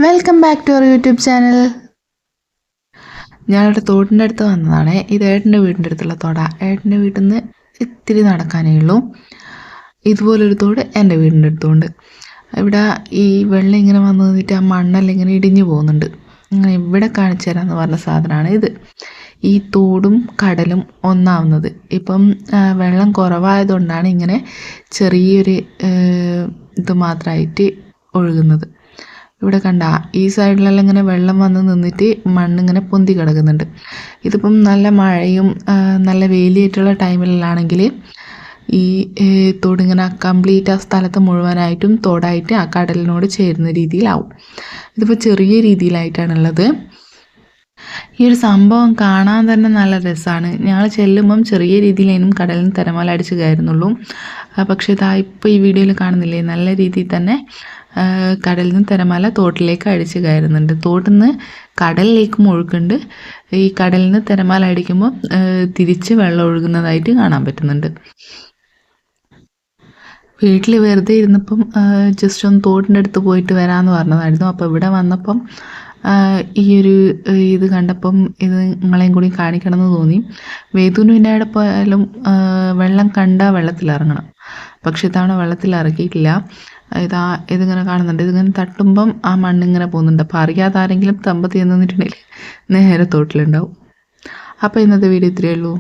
Welcome back to our YouTube channel. ഞാനിവിടെ തോടിൻ്റെ അടുത്ത് വന്നതാണ്. ഇത് ഏട്ടൻ്റെ വീടിൻ്റെ അടുത്തുള്ള തോടാ. ഏട്ടൻ്റെ വീട്ടിൽ നിന്ന് ഇത്തിരി നടക്കാനേ ഉള്ളൂ. ഇതുപോലൊരു തോട് എൻ്റെ വീടിൻ്റെ അടുത്തുണ്ട്. ഇവിടെ ഈ വെള്ളം ഇങ്ങനെ വന്നു നിന്നിട്ട് ആ മണ്ണെല്ലാം ഇങ്ങനെ ഇടിഞ്ഞു പോകുന്നുണ്ട്. ഇങ്ങനെ ഇവിടെ കാണിച്ചു തരാമെന്ന് പറഞ്ഞ സാധനമാണ് ഇത്. ഈ തോടും കടലും ഒന്നാവുന്നത് ഇപ്പം വെള്ളം കുറവായതുകൊണ്ടാണ് ഇങ്ങനെ ചെറിയൊരു ഇത് മാത്രമായിട്ട് ഒഴുകുന്നത്. ഇവിടെ കണ്ട ഈ സൈഡിലെല്ലാം ഇങ്ങനെ വെള്ളം വന്ന് നിന്നിട്ട് മണ്ണിങ്ങനെ പൊന്തി കിടക്കുന്നുണ്ട്. ഇതിപ്പം നല്ല മഴയും നല്ല വെയിലായിട്ടുള്ള ടൈമിലാണെങ്കിൽ ഈ തോടിങ്ങനെ കംപ്ലീറ്റ് ആ സ്ഥലത്ത് മുഴുവനായിട്ടും തോടായിട്ട് ആ കടലിനോട് ചേരുന്ന രീതിയിലാവും. ഇതിപ്പോൾ ചെറിയ രീതിയിലായിട്ടാണുള്ളത്. ഈ ഒരു സംഭവം കാണാൻ തന്നെ നല്ല രസമാണ്. ഞങ്ങൾ ചെല്ലുമ്പം ചെറിയ രീതിയിലേനും കടലിന് തിരമാല അടിച്ച് കയറുന്നുള്ളൂ. പക്ഷേ ഇതാ ഇപ്പോൾ ഈ വീഡിയോയിൽ കാണുന്നില്ലേ, നല്ല രീതിയിൽ തന്നെ കടലിൽ നിന്ന് തിരമാല തോട്ടിലേക്ക് അടിച്ച് കയറുന്നുണ്ട്. തോട്ടിൽ നിന്ന് കടലിലേക്കും ഒഴുക്കുണ്ട്. ഈ കടലിൽ നിന്ന് തിരമാല അടിക്കുമ്പോൾ തിരിച്ച് വെള്ളം ഒഴുകുന്നതായിട്ട് കാണാൻ പറ്റുന്നുണ്ട്. വീട്ടിൽ വെറുതെ ഇരുന്നപ്പം ജസ്റ്റ് ഒന്ന് തോട്ടിൻ്റെ അടുത്ത് പോയിട്ട് വരാമെന്ന് പറഞ്ഞതായിരുന്നു. അപ്പോൾ ഇവിടെ വന്നപ്പം ഈ ഒരു ഇത് കണ്ടപ്പം ഇത് നിങ്ങളെയും കൂടി കാണിക്കണമെന്ന് തോന്നി. വേദുവിന് പിന്നെ അവിടെ പോയാലും വെള്ളം കണ്ടാൽ വെള്ളത്തിലിറങ്ങണം. പക്ഷെ ഇത്തവണ വെള്ളത്തിലിറക്കിയിട്ടില്ല. ഇതിങ്ങനെ കാണുന്നുണ്ട്. ഇതിങ്ങനെ തട്ടുമ്പം ആ മണ്ണിങ്ങനെ പോകുന്നുണ്ട്. അപ്പോൾ അറിയാതെ ആരെങ്കിലും തമ്പത്തി നിന്നിട്ടുണ്ടെങ്കിൽ നേരെ തോട്ടിലുണ്ടാവും. അപ്പോൾ ഇന്നത്തെ വീഡിയോ ഇത്രയേ ഉള്ളൂ.